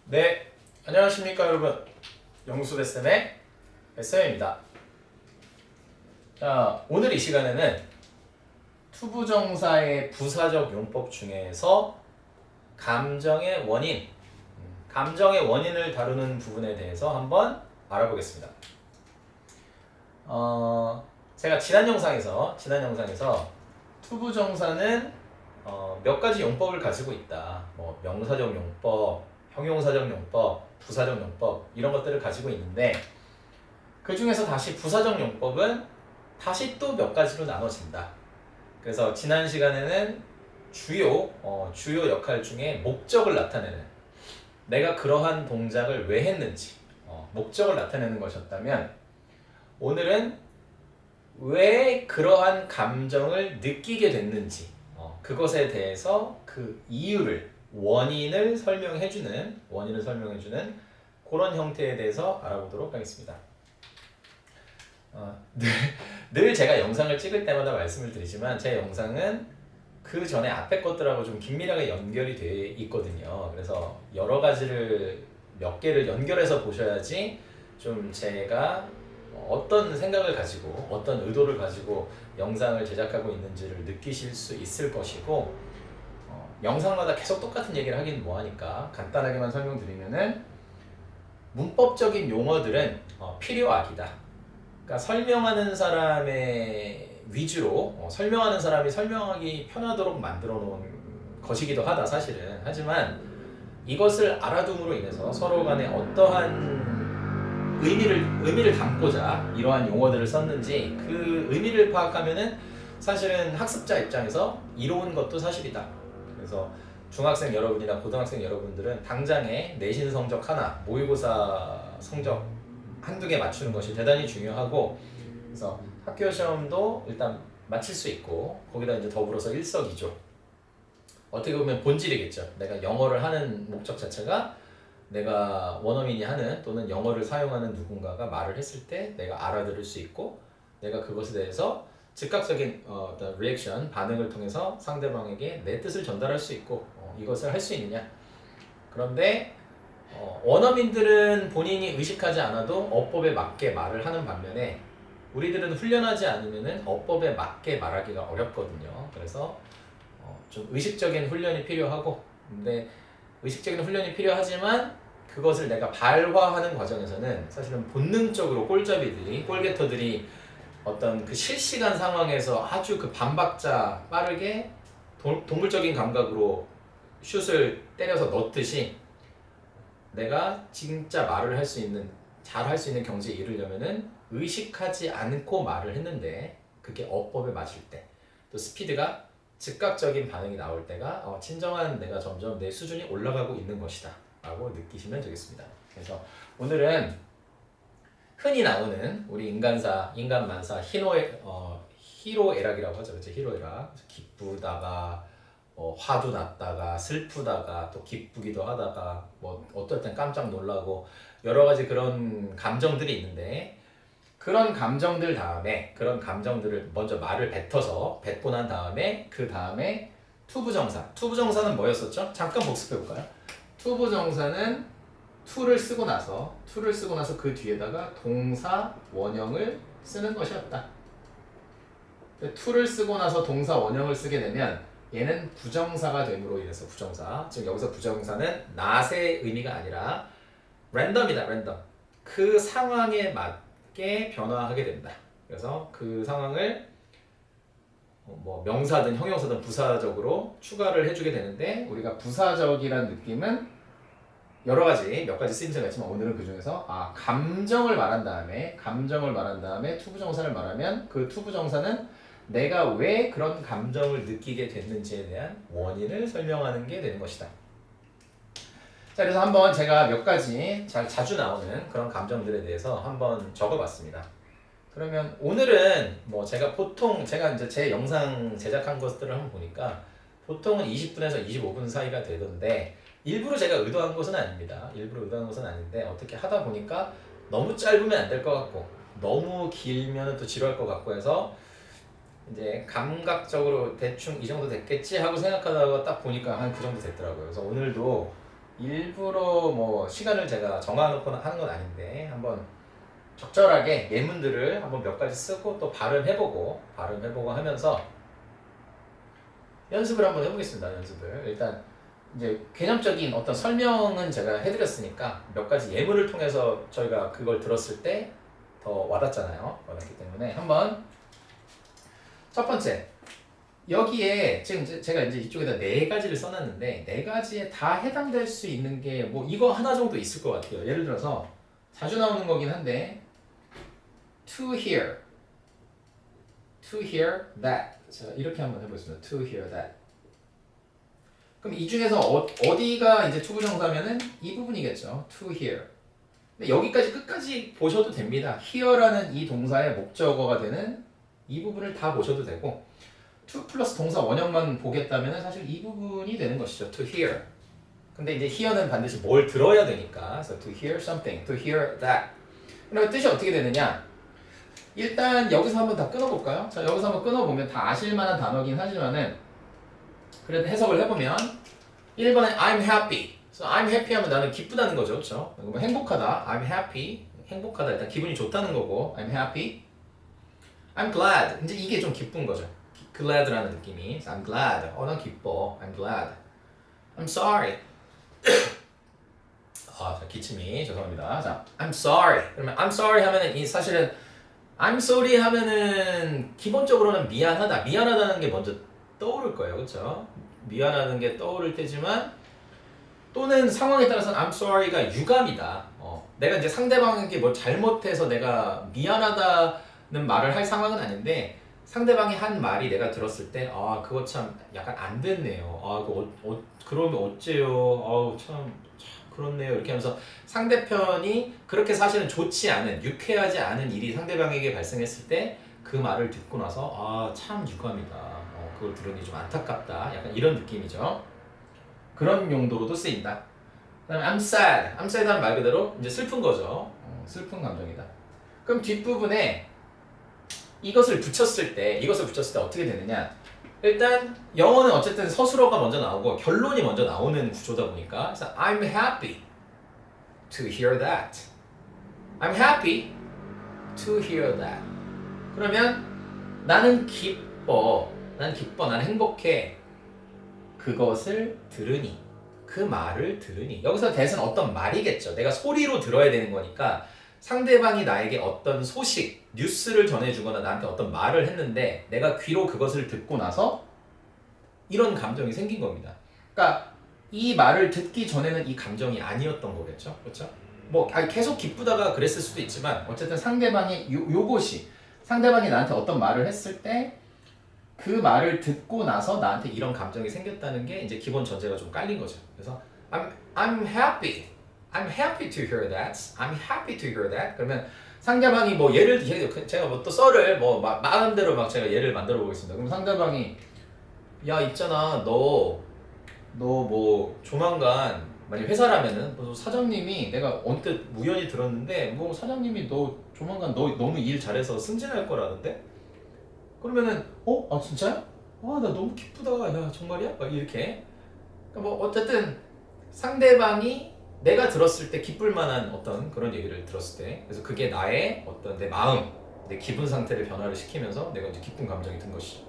네, 안녕하십니까 여러분. 영수배쌤의 배쌤입니다. 자, 오늘 이 시간에는 투부정사의 부사적 용법 중에서 감정의 원인, 감정의 원인을 다루는 부분에 대해서 한번 알아보겠습니다. 제가 지난 영상에서 투부정사는 몇 가지 용법을 가지고 있다. 뭐 명사적 용법, 형용사적 용법, 부사적 용법 이런 것들을 가지고 있는데 그 중에서 다시 부사적 용법은 다시 또 몇 가지로 나눠진다. 그래서 지난 시간에는 주요 역할 중에 목적을 나타내는 내가 그러한 동작을 왜 했는지 목적을 나타내는 것이었다면 오늘은 왜 그러한 감정을 느끼게 됐는지 그것에 대해서 그 이유를 원인을 설명해주는 그런 형태에 대해서 알아보도록 하겠습니다. 늘 제가 영상을 찍을 때마다 말씀을 드리지만 제 영상은 그 전에 앞에 것들하고 좀 긴밀하게 연결이 되어 있거든요. 그래서 여러 가지를 몇 개를 연결해서 보셔야지 좀 제가 어떤 생각을 가지고 어떤 의도를 가지고 영상을 제작하고 있는지를 느끼실 수 있을 것이고 영상마다 계속 똑같은 얘기를 하긴 뭐하니까 간단하게만 설명드리면은 문법적인 용어들은 필요악이다. 그러니까 설명하는 사람의 위주로 설명하는 사람이 설명하기 편하도록 만들어 놓은 것이기도 하다 사실은. 하지만 이것을 알아둠으로 인해서 서로 간에 어떠한 의미를 담고자 이러한 용어들을 썼는지 그 의미를 파악하면은 사실은 학습자 입장에서 이로운 것도 사실이다. 그래서 중학생 여러분이나 고등학생 여러분들은 당장에 내신 성적 하나, 모의고사 성적 한두 개 맞추는 것이 대단히 중요하고 그래서 학교 시험도 일단 마칠 수 있고 거기다 이제 더불어서 일석이조 어떻게 보면 본질이겠죠. 내가 영어를 하는 목적 자체가 내가 원어민이 하는 또는 영어를 사용하는 누군가가 말을 했을 때 내가 알아들을 수 있고 내가 그것에 대해서 즉각적인 어떤 리액션, 반응을 통해서 상대방에게 내 뜻을 전달할 수 있고 이것을 할 수 있느냐. 그런데 원어민들은 본인이 의식하지 않아도 어법에 맞게 말을 하는 반면에 우리들은 훈련하지 않으면 어법에 맞게 말하기가 어렵거든요. 그래서 좀 의식적인 훈련이 필요하고 근데 의식적인 훈련이 필요하지만 그것을 내가 발화하는 과정에서는 사실은 본능적으로 골게터들이 어떤 그 실시간 상황에서 아주 그 반박자 빠르게 동물적인 감각으로 슛을 때려서 넣듯이 내가 진짜 말을 할 수 있는 잘 할 수 있는 경지에 이르려면은 의식하지 않고 말을 했는데 그게 어법에 맞을 때 또 스피드가 즉각적인 반응이 나올 때가 진정한 내가 점점 내 수준이 올라가고 있는 것이다 라고 느끼시면 되겠습니다. 그래서 오늘은 흔히 나오는 우리 인간만사 희로애락이라고 하죠. 그렇죠? 희로애락. 기쁘다가 화도 났다가 슬프다가 또 기쁘기도 하다가 뭐 어떨 땐 깜짝 놀라고 여러 가지 그런 감정들이 있는데 그런 감정들을 먼저 말을 뱉고 난 다음에 그 다음에 투부정사는 뭐였었죠? 잠깐 복습해 볼까요? 투부정사는 투를 쓰고 나서 그 뒤에다가 동사 원형을 쓰는 것이었다. 투를 쓰고 나서 동사 원형을 쓰게 되면 얘는 부정사가 됨으로 인해서 부정사. 즉 여기서 부정사는 not의 의미가 아니라 랜덤이다. 랜덤. 그 상황에 맞게 변화하게 된다. 그래서 그 상황을 뭐 명사든 형용사든 부사적으로 추가를 해주게 되는데 우리가 부사적이라는 느낌은 몇 가지 쓰임새가 있지만 오늘은 그 중에서 감정을 말한 다음에 투부정사를 말하면 그 투부정사는 내가 왜 그런 감정을 느끼게 됐는지에 대한 원인을 설명하는 게 되는 것이다. 자, 그래서 한번 제가 몇 가지 자주 나오는 그런 감정들에 대해서 한번 적어봤습니다. 그러면 오늘은 뭐 제가 이제 제 영상 제작한 것들을 한번 보니까 보통은 20분에서 25분 사이가 되던데 일부러 제가 의도한 것은 아닙니다. 아닌데 어떻게 하다 보니까 너무 짧으면 안 될 것 같고 너무 길면 또 지루할 것 같고 해서 이제 감각적으로 대충 이 정도 됐겠지 하고 생각하다가 딱 보니까 한 그 정도 됐더라고요. 그래서 오늘도 일부러 뭐 시간을 제가 정해놓고 하는 건 아닌데 한번 적절하게 예문들을 한번 몇 가지 쓰고 또 발음해보고 하면서 연습을 한번 해보겠습니다. 연습을 일단 이제 개념적인 어떤 설명은 제가 해드렸으니까 몇 가지 예문을 통해서 저희가 그걸 들었을 때 더 와닿잖아요. 와닿기 때문에 한번 첫 번째 여기에 지금 제가 이제 이쪽에다 네 가지를 써놨는데 네 가지에 다 해당될 수 있는 게 뭐 이거 하나 정도 있을 것 같아요. 예를 들어서 자주 나오는 거긴 한데 to hear that 자 이렇게 한번 해보겠습니다. to hear that 그럼 이 중에서 어디가 이제 투부정사면은 이 부분이겠죠. to hear 근데 여기까지 끝까지 보셔도 됩니다. hear라는 이 동사의 목적어가 되는 이 부분을 다 보셔도 되고 to 플러스 동사 원형만 보겠다면 사실 이 부분이 되는 것이죠. to hear. 근데 이제 hear는 반드시 뭘 들어야 되니까. 그래서 to hear something, to hear that. 그러면 뜻이 어떻게 되느냐? 일단 여기서 한번 다 끊어볼까요? 자, 여기서 한번 끊어보면 다 아실 만한 단어긴 하지만은 그래도 해석을 해보면 1번에 I'm happy. 그래서 I'm happy 하면 나는 기쁘다는 거죠. 그렇죠? 뭐 행복하다. I'm happy. 행복하다. 일단 기분이 좋다는 거고 I'm happy. I'm glad. 이제 이게 좀 기쁜 거죠. glad라는 느낌이. I'm glad. 난 기뻐. I'm glad. I'm sorry. 자, 기침이 죄송합니다. 자, I'm sorry. 그러면 I'm sorry 하면은 이 사실은 I'm sorry 하면은 기본적으로는 미안하다. 미안하다는 게 먼저 떠오를 거예요. 그렇죠? 미안하다는 게 떠오를 때지만 또는 상황에 따라서는 I'm sorry가 유감이다. 내가 이제 상대방에게 뭘 잘못해서 내가 미안하다는 말을 할 상황은 아닌데 상대방이 한 말이 내가 들었을 때 그거 참 약간 안 됐네요. 그러면 어째요? 참 그렇네요. 이렇게 하면서 상대편이 그렇게 사실은 좋지 않은 유쾌하지 않은 일이 상대방에게 발생했을 때 그 말을 듣고 나서 참 유감이다. 그걸 들으니 좀 안타깝다. 약간 이런 느낌이죠. 그런 용도로도 쓰인다. 그다음에 I'm sad. I'm sad 하는 말 그대로 이제 슬픈 거죠. 슬픈 감정이다. 그럼 뒷부분에 이것을 붙였을 때 어떻게 되느냐? 일단 영어는 어쨌든 서술어가 먼저 나오고 결론이 먼저 나오는 구조다 보니까 그래서 I'm happy to hear that. I'm happy to hear that. 그러면 나는 기뻐, 나는 행복해. 그것을 들으니, 그 말을 들으니. 여기서 that은 어떤 말이겠죠. 내가 소리로 들어야 되는 거니까 상대방이 나에게 어떤 소식, 뉴스를 전해주거나 나한테 어떤 말을 했는데 내가 귀로 그것을 듣고 나서 이런 감정이 생긴 겁니다. 그러니까 이 말을 듣기 전에는 이 감정이 아니었던 거겠죠. 그렇죠? 뭐 계속 기쁘다가 그랬을 수도 있지만 어쨌든 상대방이 요것이 상대방이 나한테 어떤 말을 했을 때 그 말을 듣고 나서 나한테 이런 감정이 생겼다는 게 이제 기본 전제가 좀 깔린 거죠. 그래서 I'm happy. I'm happy to hear that. I'm happy to hear that. 그러면 상대방이 뭐 제가 뭐 또 썰을 뭐 마음대로 막 제가 예를 만들어 보겠습니다. 그럼 상대방이 야 있잖아 너 뭐 조만간 만약 회사라면은 뭐 사장님이 내가 언뜻 우연히 들었는데 뭐 사장님이 너 조만간 너 너무 일 잘해서 승진할 거라는데 그러면은 진짜야? 나 너무 기쁘다. 야 정말이야? 막 이렇게 뭐 어쨌든 상대방이 내가 들었을 때 기쁠 만한 어떤 그런 얘기를 들었을 때 그래서 그게 나의 어떤 내 마음 내 기분 상태를 변화를 시키면서 내가 이제 기쁜 감정이 든 것이죠.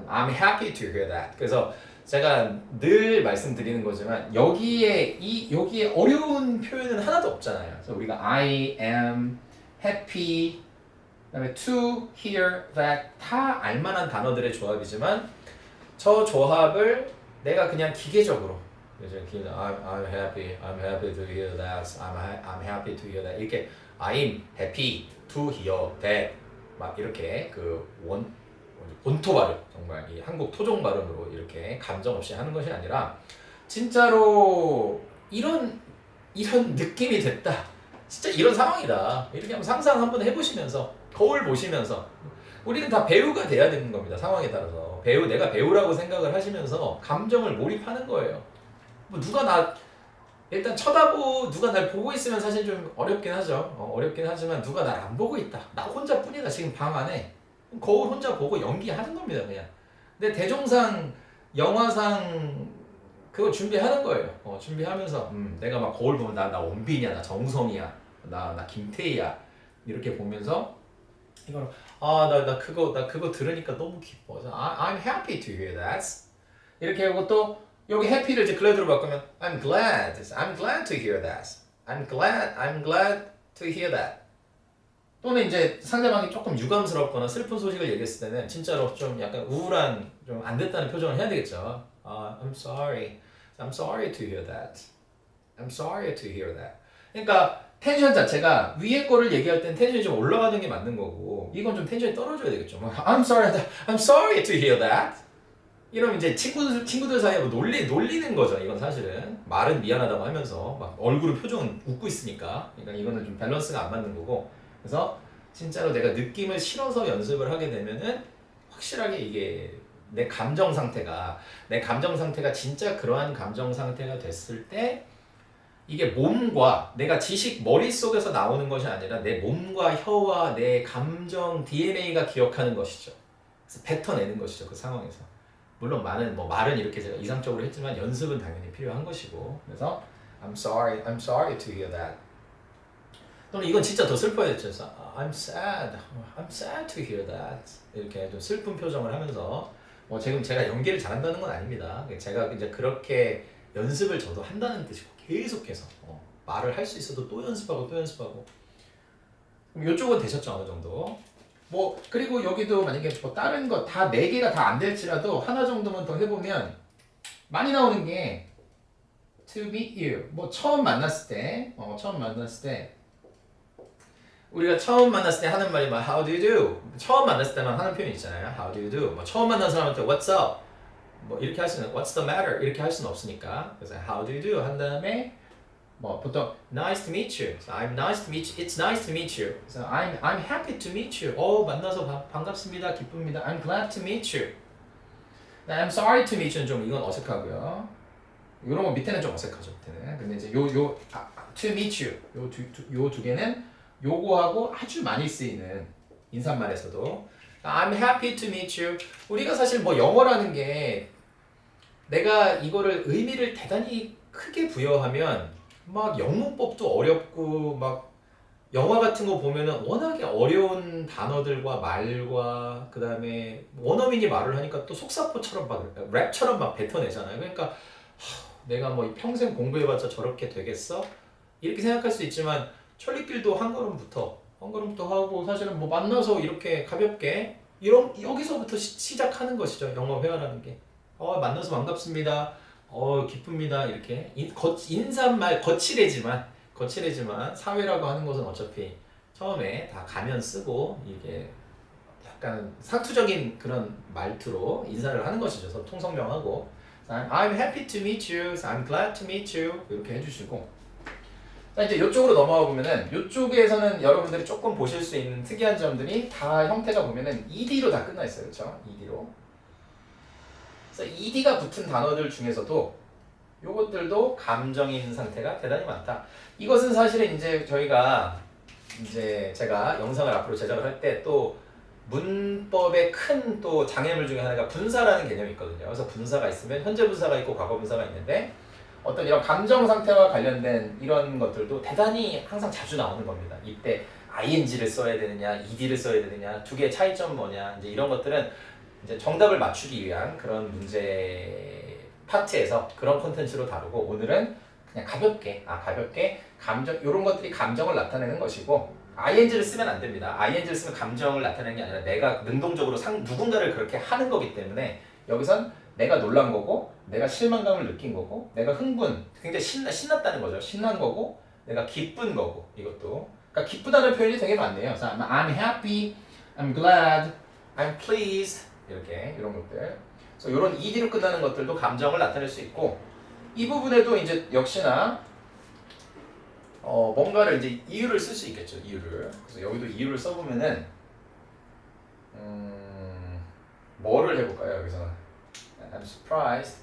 I'm happy to hear that. 그래서 제가 늘 말씀드리는 거지만 여기에 어려운 표현은 하나도 없잖아요. 그래서 우리가 I am happy 그다음에 to hear that 다 알만한 단어들의 조합이지만 저 조합을 내가 그냥 기계적으로 I'm happy to hear that. I'm happy to hear that. 이렇게 I'm happy to hear that. 막 이렇게 그 본토 발음 정말 이 한국 토종 발음으로 이렇게 감정 없이 하는 것이 아니라 진짜로 이런 느낌이 됐다. 진짜 이런 상황이다. 이렇게 한번 상상 한번 해보시면서 거울 보시면서 우리는 다 배우가 돼야 되는 겁니다. 상황에 따라서 내가 배우라고 생각을 하시면서 감정을 몰입하는 거예요. 뭐 일단 누가 날 보고 있으면 사실 좀 어렵긴 하죠. 어렵긴 하지만 누가 날 안 보고 있다. 나 혼자뿐이다. 지금 방 안에 거울 혼자 보고 연기하는 겁니다. 그냥. 근데 대종상 영화상 그거 준비하는 거예요. 준비하면서 내가 막 거울 보면 나 원빈이야, 나 정성이야, 나 김태희야 이렇게 보면서 이거는 나 그거 들으니까 너무 기뻐. I'm happy to hear that. 이렇게 하고 또 여기 happy를 이제 glad로 바꾸면 I'm glad to hear that. I'm glad to hear that. 또는 이제 상대방이 조금 유감스럽거나 슬픈 소식을 얘기했을 때는 진짜로 좀 약간 우울한 좀 안 됐다는 표정을 해야 되겠죠. I'm sorry to hear that. I'm sorry to hear that. 그러니까 텐션 자체가 위에 거를 얘기할 땐 텐션이 좀 올라가는 게 맞는 거고 이건 좀 텐션이 떨어져야 되겠죠. I'm sorry to hear that. 이러면 이제 친구들 사이에 뭐 놀리는 거죠. 이건 사실은 말은 미안하다고 하면서 막 얼굴은 표정은 웃고 있으니까. 그러니까 이거는 좀 밸런스가 안 맞는 거고. 그래서 진짜로 내가 느낌을 실어서 연습을 하게 되면은 확실하게 이게 내 감정 상태가 진짜 그러한 감정 상태가 됐을 때 이게 몸과 내가 지식 머릿속에서 나오는 것이 아니라 내 몸과 혀와 내 감정 DNA가 기억하는 것이죠. 그래서 뱉어내는 것이죠. 그 상황에서. 물론 말은 이렇게 제가 이상적으로 했지만 연습은 당연히 필요한 것이고. 그래서 I'm sorry to hear that. 또는 이건 진짜 더 슬퍼야 됐죠. I'm sad to hear that. 이렇게 좀 슬픈 표정을 하면서 지금 제가 연기를 잘한다는 건 아닙니다. 제가 이제 그렇게 연습을 저도 한다는 뜻이고 계속해서 말을 할 수 있어도 또 연습하고 그럼 이쪽은 되셨죠 어느 정도. 그리고 여기도 만약에 다른 거 다 4개가 다 안 될지라도 하나 정도만 더 해보면 많이 나오는 게 to meet you. 처음 만났을 때 우리가 처음 만났을 때 하는 말이 how do you do? 처음 만났을 때만 하는 표현 있잖아요. How do you do? 처음 만난 사람한테 what's up? 이렇게 할 수는 what's the matter? 이렇게 할 수는 없으니까. 그래서 how do you do? 한 다음에 보통 nice to meet you. I'm nice to meet you. It's nice to meet you. 그래서 I'm happy to meet you. 만나서 반갑습니다. 기쁩니다. I'm glad to meet you. I'm sorry to meet you는 좀 이건 어색하고요. 이런 거 밑에는 좀 어색하죠. 밑에는. 근데 이제 to meet you 요 두 개는 요거하고 아주 많이 쓰이는 인사말에서도 I'm happy to meet you. 우리가 사실 영어라는 게 내가 이거를 의미를 대단히 크게 부여하면 막 영문법도 어렵고 막 영화 같은 거 보면은 워낙에 어려운 단어들과 말과 그 다음에 원어민이 말을 하니까 또 속사포처럼 막 랩처럼 막 뱉어내잖아요. 그러니까 내가 평생 공부해봤자 저렇게 되겠어? 이렇게 생각할 수 있지만 천리길도 한 걸음부터 하고 사실은 만나서 이렇게 가볍게 여기서부터 시작하는 것이죠. 영어 회화라는 게. 만나서 반갑습니다. 기쁩니다. 이렇게 인사말 거칠애지만 사회라고 하는 것은 어차피 처음에 다 가면 쓰고 이게 약간 사투적인 그런 말투로 인사를 하는 것이죠. 통성명하고 I'm happy to meet you. I'm glad to meet you. 이렇게 해주시고 자 이제 이쪽으로 넘어가 보면은 이쪽에서는 여러분들이 조금 보실 수 있는 특이한 점들이 다 형태가 보면은 ED로 다 끝나 있어요. 그렇죠? ED로. 그래서 ED가 붙은 단어들 중에서도 요것들도 감정인 상태가 대단히 많다. 이것은 사실은 이제 제가 영상을 앞으로 제작을 할 때 또 문법의 큰 또 장애물 중에 하나가 분사라는 개념이 있거든요. 그래서 분사가 있으면 현재 분사가 있고 과거 분사가 있는데 어떤 이런 감정 상태와 관련된 이런 것들도 대단히 항상 자주 나오는 겁니다. 이때 ing를 써야 되느냐, ed를 써야 되느냐, 두 개의 차이점 뭐냐, 이제 이런 것들은 이제 정답을 맞추기 위한 그런 문제 파트에서 그런 콘텐츠로 다루고 오늘은 그냥 가볍게 감정 이런 것들이 감정을 나타내는 것이고 ing를 쓰면 안 됩니다. ing를 쓰면 감정을 나타내는 게 아니라 내가 능동적으로 누군가를 그렇게 하는 거기 때문에 여기선 내가 놀란 거고 내가 실망감을 느낀 거고 내가 굉장히 신났다는 거죠. 신난 거고 내가 기쁜 거고 이것도 그러니까 기쁘다는 표현이 되게 많네요. 그래서 I'm happy, I'm glad, I'm pleased 이렇게 이런 것들. 그래서 이런 ed로 끝나는 것들도 감정을 나타낼 수 있고 이 부분에도 이제 역시나 뭔가를 이제 이유를 쓸 수 있겠죠. 이유를. 그래서 여기도 이유를 써보면은 뭐를 해볼까요? 여기서 I'm surprised.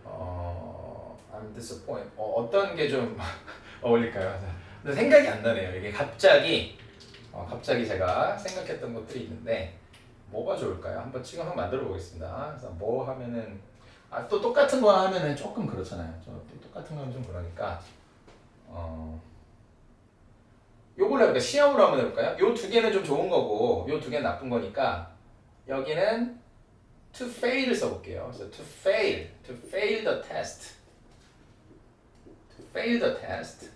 I'm disappointed. 어떤 게 좀 어울릴까요? 근데 생각이 안 나네요. 이게 갑자기 제가 생각했던 것들이 있는데 뭐가 좋을까요? 한번 지금 한번 만들어 보겠습니다. 그래서 뭐 하면은 또 똑같은 거 하면은 조금 그렇잖아요. 또 똑같은 거 하면 좀 그러니까 요걸로 해볼까요? 시험으로 한번 해볼까요? 요 두 개는 좀 좋은 거고 요 두 개는 나쁜 거니까 여기는 to fail을 써볼게요. 그래서 to fail the test, to fail the test.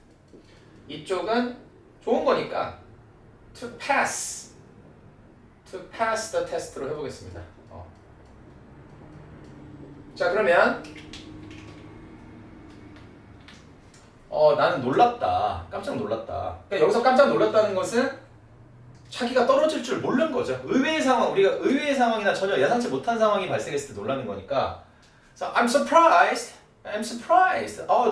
이쪽은 좋은 거니까 to pass the test로 해보겠습니다. 자 그러면 나는 놀랐다. 깜짝 놀랐다. 그러니까 여기서 깜짝 놀랐다는 것은 자기가 떨어질 줄 모르는 거죠. 의외의 상황, 우리가 의외의 상황이나 전혀 예상치 못한 상황이 발생했을 때 놀라는 거니까. So I'm surprised. 나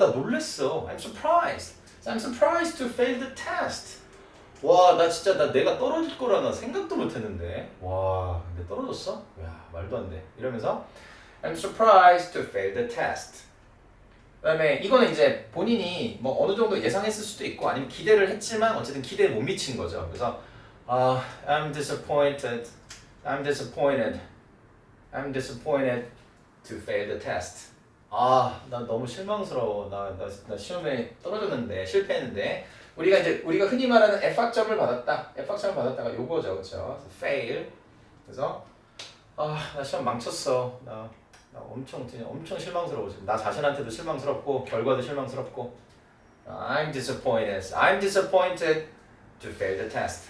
놀랬어. I'm surprised. So I'm surprised to fail the test. 와, 나 진짜 내가 떨어질 거라나 생각도 못했는데. 와, 근데 떨어졌어? 야, 말도 안 돼. 이러면서 I'm surprised to fail the test. 그다음에 이거는 이제 본인이 뭐 어느 정도 예상했을 수도 있고 아니면 기대를 했지만 어쨌든 기대에 못 미친 거죠. 그래서 I'm disappointed to fail the test. 난 너무 실망스러워. 나 시험에 떨어졌는데 실패했는데 우리가 흔히 말하는 F학점을 받았다. F학점을 받았다가 요거죠, 그렇죠? fail. 그래서 나 시험 망쳤어. 나 엄청 실망스러워 지금. 나 자신한테도 실망스럽고 결과도 실망스럽고. I'm disappointed to fail the test.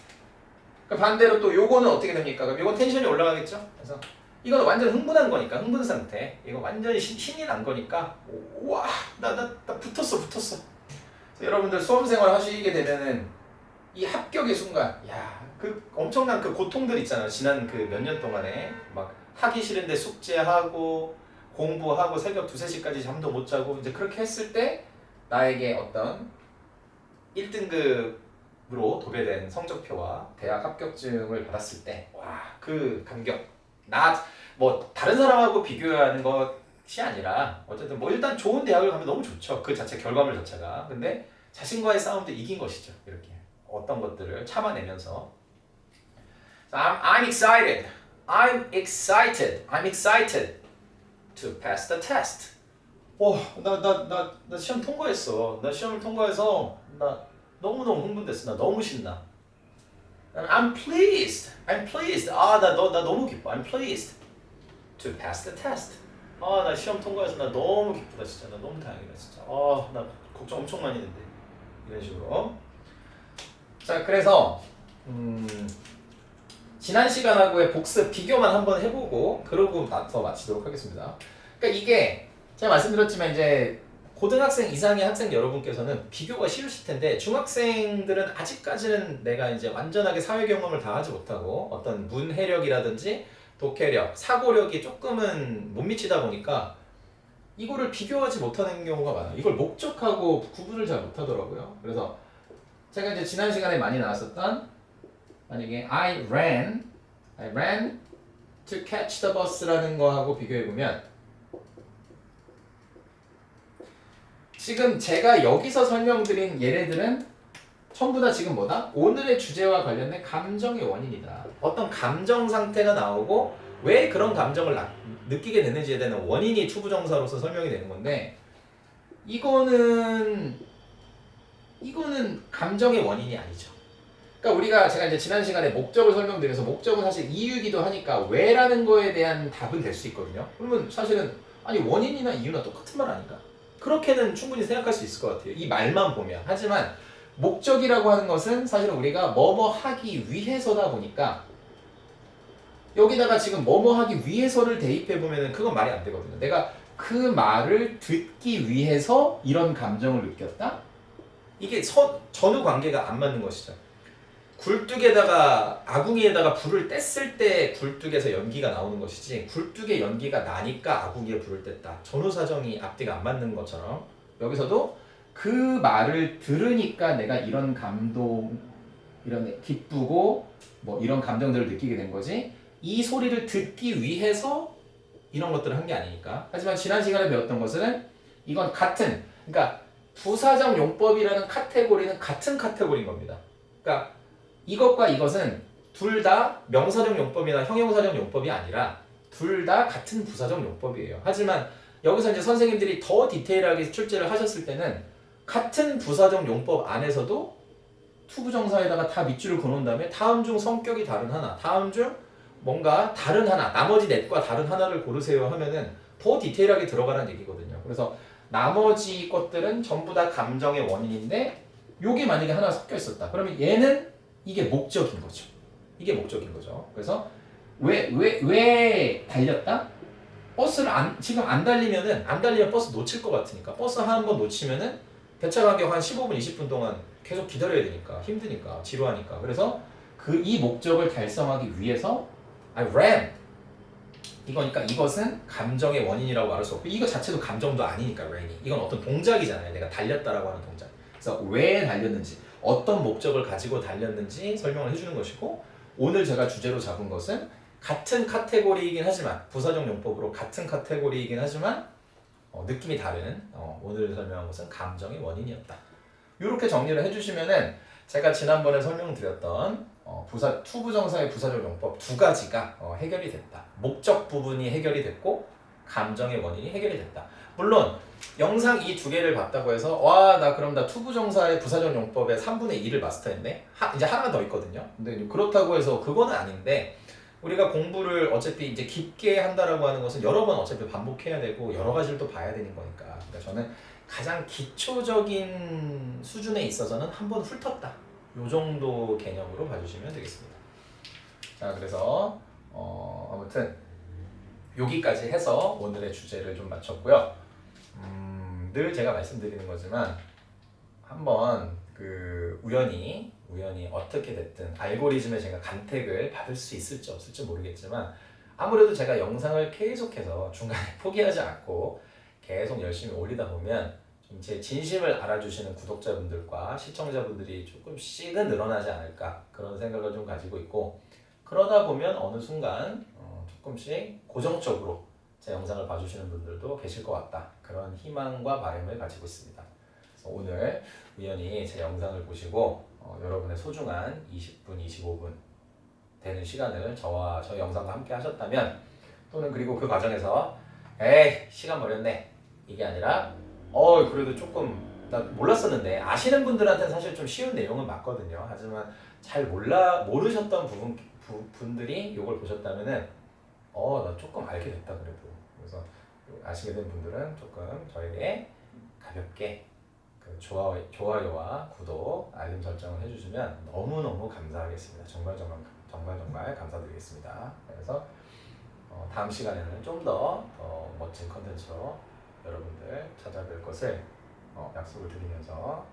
그 반대로 또 요거는 어떻게 됩니까? 그럼 요건 텐션이 올라가겠죠? 그래서 이건 완전 흥분한 거니까 흥분 상태. 이거 완전히 신이 난 거니까 와, 나 붙었어. 그래서 여러분들 수험생활 하시게 되면은 이 합격의 순간, 야, 그 엄청난 그 고통들 있잖아요. 지난 그 몇 년 동안에 막 하기 싫은데 숙제하고 공부하고 새벽 2, 3시까지 잠도 못 자고 이제 그렇게 했을 때 나에게 어떤 1등급으로 도배된 성적표와 대학 합격증을 받았을 때 와, 그 감격. 뭐 다른 사람하고 비교하는 것이 아니라 어쨌든 뭐 일단 좋은 대학을 가면 너무 좋죠. 그 자체 결과물 자체가. 근데 자신과의 싸움도 이긴 것이죠. 이렇게 어떤 것들을 참아내면서 I'm excited to pass the test. 나 시험 통과했어. 나 시험을 통과해서 나 너무너무 흥분됐어. 나 너무 신나. I'm pleased. 나 너무 기뻐. I'm pleased to pass the test. 나 시험 통과해서 나 너무 기쁘다 진짜. 나 너무 다행이다 진짜. 나 걱정 엄청 많이 했는데. 이런 식으로. 자, 그래서 지난 시간하고의 복습 비교만 한번 해보고 그러고 나서 마치도록 하겠습니다. 그러니까 이게 제가 말씀드렸지만 이제 고등학생 이상의 학생 여러분께서는 비교가 쉬우실 텐데 중학생들은 아직까지는 내가 이제 완전하게 사회 경험을 다 하지 못하고 어떤 문해력이라든지 독해력, 사고력이 조금은 못 미치다 보니까 이거를 비교하지 못하는 경우가 많아요. 이걸 목적하고 구분을 잘 못하더라고요. 그래서 제가 이제 지난 시간에 많이 나왔었던 만약에 I ran to catch the bus라는 거하고 비교해보면 지금 제가 여기서 설명드린 얘네들은 전부 다 지금 뭐다? 오늘의 주제와 관련된 감정의 원인이다. 어떤 감정 상태가 나오고 왜 그런 감정을 느끼게 되는지에 대한 원인이 투부정사로서 설명이 되는 건데 이거는 감정의 원인이 아니죠. 그러니까 제가 이제 지난 시간에 목적을 설명드려서 목적은 사실 이유이기도 하니까 왜라는 거에 대한 답은 될 수 있거든요. 그러면 사실은 아니 원인이나 이유나 똑같은 말 아닌가? 그렇게는 충분히 생각할 수 있을 것 같아요. 이 말만 보면. 하지만 목적이라고 하는 것은 사실은 우리가 뭐뭐 하기 위해서다 보니까 여기다가 지금 뭐뭐 하기 위해서를 대입해 보면은 그건 말이 안 되거든요. 내가 그 말을 듣기 위해서 이런 감정을 느꼈다? 이게 전후 관계가 안 맞는 것이죠. 굴뚝에다가 아궁이에다가 불을 뗐을 때 굴뚝에서 연기가 나오는 것이지 굴뚝에 연기가 나니까 아궁이에 불을 뗐다. 전후 사정이 앞뒤가 안 맞는 것처럼 여기서도 그 말을 들으니까 내가 이런 감동, 이런 기쁘고 뭐 이런 감정들을 느끼게 된 거지 이 소리를 듣기 위해서 이런 것들을 한 게 아니니까. 하지만 지난 시간에 배웠던 것은 이건 같은, 그러니까 부사적 용법이라는 카테고리는 같은 카테고리인 겁니다. 그러니까 이것과 이것은 둘 다 명사적 용법이나 형용사적 용법이 아니라 둘 다 같은 부사적 용법이에요. 하지만 여기서 이제 선생님들이 더 디테일하게 출제를 하셨을 때는 같은 부사적 용법 안에서도 투부정사에다가 다 밑줄을 그어놓은 다음에 다음 중 성격이 다른 하나, 다음 중 뭔가 다른 하나, 나머지 넷과 다른 하나를 고르세요 하면은 더 디테일하게 들어가라는 얘기거든요. 그래서 나머지 것들은 전부 다 감정의 원인인데 요게 만약에 하나 섞여 있었다. 그러면 얘는 이게 목적인 거죠. 이게 목적인 거죠. 그래서 왜 달렸다? 버스를 지금 안 달리면 버스 놓칠 것 같으니까 버스 한 번 놓치면은 배차 간격 한 15분, 20분 동안 계속 기다려야 되니까 힘드니까 지루하니까 그래서 이 목적을 달성하기 위해서 I ran 이거니까 이것은 감정의 원인이라고 말할 수 없고 이거 자체도 감정도 아니니까 ran이 이건 어떤 동작이잖아요. 내가 달렸다라고 하는 동작. 그래서 왜 달렸는지 어떤 목적을 가지고 달렸는지 설명을 해주는 것이고 오늘 제가 주제로 잡은 것은 같은 카테고리이긴 하지만 부사적 용법으로 같은 카테고리이긴 하지만 느낌이 다른 오늘 설명한 것은 감정의 원인이었다. 이렇게 정리를 해주시면은 제가 지난번에 설명드렸던 투부정사의 부사적 용법 두 가지가 해결이 됐다. 목적 부분이 해결이 됐고 감정의 원인이 해결이 됐다. 물론 영상 이 두 개를 봤다고 해서 와 나 그럼 나 투부정사의 부사적 용법의 3분의 2를 마스터했네. 이제 하나 더 있거든요. 근데 그렇다고 해서 그거는 아닌데 우리가 공부를 어차피 이제 깊게 한다라고 하는 것은 여러 번 어차피 반복해야 되고 여러 가지를 또 봐야 되는 거니까. 그러니까 저는 가장 기초적인 수준에 있어서는 한 번 훑었다. 요 정도 개념으로 봐주시면 되겠습니다. 자, 그래서 아무튼 여기까지 해서 오늘의 주제를 좀 마쳤고요. 늘 제가 말씀드리는 거지만 한번 우연히 어떻게 됐든 알고리즘에 제가 간택을 받을 수 있을지 없을지 모르겠지만 아무래도 제가 영상을 계속해서 중간에 포기하지 않고 계속 열심히 올리다 보면 좀 제 진심을 알아주시는 구독자분들과 시청자분들이 조금씩은 늘어나지 않을까 그런 생각을 좀 가지고 있고 그러다 보면 어느 순간 조금씩 고정적으로 제 영상을 봐주시는 분들도 계실 것 같다 그런 희망과 바람을 가지고 있습니다. 그래서 오늘 우연히 제 영상을 보시고 여러분의 소중한 20분, 25분 되는 시간을 저와 저 영상과 함께 하셨다면 또는 그리고 그 과정에서 에이 시간 버렸네 이게 아니라 그래도 조금 나 몰랐었는데 아시는 분들한테는 사실 좀 쉬운 내용은 맞거든요. 하지만 잘 모르셨던 분들이 이걸 보셨다면은 나 조금 알게 됐다 그래도. 그래서 아시게 된 분들은 조금 저에게 가볍게 좋아요와 구독, 알림 설정을 해주시면 너무너무 감사하겠습니다. 정말 감사드리겠습니다. 그래서 다음 시간에는 좀 더 멋진 컨텐츠로 여러분들 찾아뵐 것을 약속을 드리면서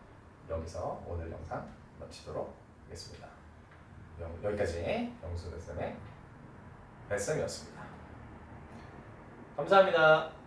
여기서 오늘 영상 마치도록 하겠습니다. 여기까지 영수 레슨의 레슨이었습니다. 감사합니다.